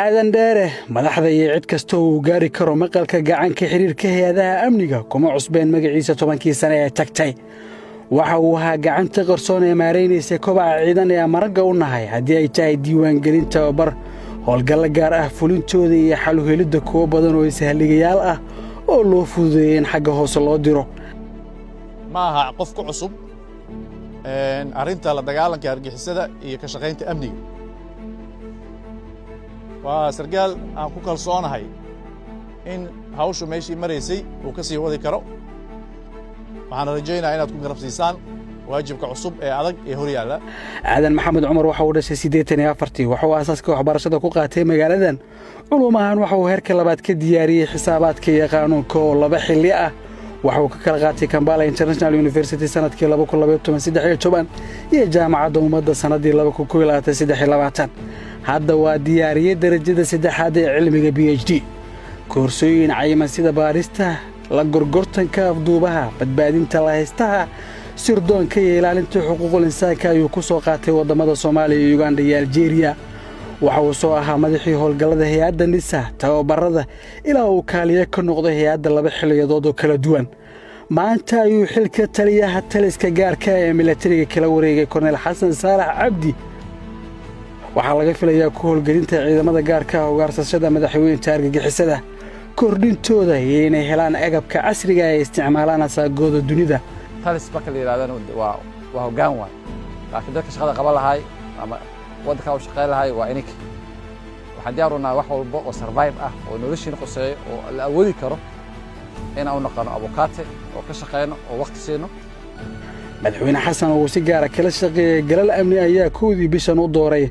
aadan dheere madaxda iyo cid kasta uu gaari karo maqalka gacanka xiriirka hay'adaha amniga kuma cusbeen magaciisa 10kii sano ee tagtay waxa uu ahaa gacanta qarsoon ee maareynaysa kobaca ciidan ee maraga u nahay haddii ay tahay diiwaangelin tababar howlgalla gaar ah fulintooda iyo xal u helidda kuwo badan oo sahligayaal ah oo loo fududeeyay in xagga hoose loo diro ma aha qof ku cusub arrinta la dagaalanka argixisada iyo ka shaqaynta amniga waa sargaal aan ku kalsoonahay in hawshu meeshii maraysay uu ka sii wadi karo waxaan rajaynayaa inaad ku garabsiisaan waajibka cusub ee adag ee hor yaalla aadan maxamed cumar waxa uu dhashay 84 waxa uu asaaska waxbarashada ku qaatay magaaladan culumahan waxa uu heerka labaad ka diyaariyay xisaabaadka iyo qaanuunka oo laba xilli ah waxa uu ka kala qaatay Kampala International University sanadkii 2012 iyo jaamacadda ummadda sanadii 2023 hadda waa diyaariyay darajada saddexaad ee cilmiga PhD koorsooyin cayiman sida baarista la gorgortanka afduubaha badbaadinta la haystaha sirdoonka iyo ilaalinta xuquuqul insaanka ayuu ku soo qaatay wadamada Soomaaliya iyo Uganda iyo Algeria waxa uu soo ahaa madaxii howlgallada hay'adda NISA tababarada ilaa uu kaaliye ka noqday hay'adda laba xilliyadood oo kala duwan maanta ayuu xilka taliyaha taliska gaarka ee militariga kala wareegay Colonel Xasan Saalax Cabdi waxaa laga filayaa ku howlgelinta ciidamada gaarka ah ugaarsashada madaxweynaha argagixisada kordhintooda inay helaan agabka casriga ah ee isticmaalaan asaagooda dunida talis baka leeyahay waa hoggaan waay laakiin dadka shaqada qaban lahay ama waddanka u shaqeyn lahay waa inik waxaan diyaar u nahay wax walba oo survive ah oo noloshiina qoseeyo oo la awoodi karo inaan u noqono abukaate oo ka shaqeyno oo waqti siino madaxweyne xasan oo si gaar ah kala shaqeeyay galal amni ayaa koodii bishan u dooray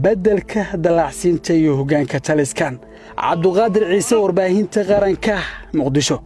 beddelka dalacsiinta iyo hoggaanka taliskan cabduqaadir ciise warbaahinta qaranka muqdisho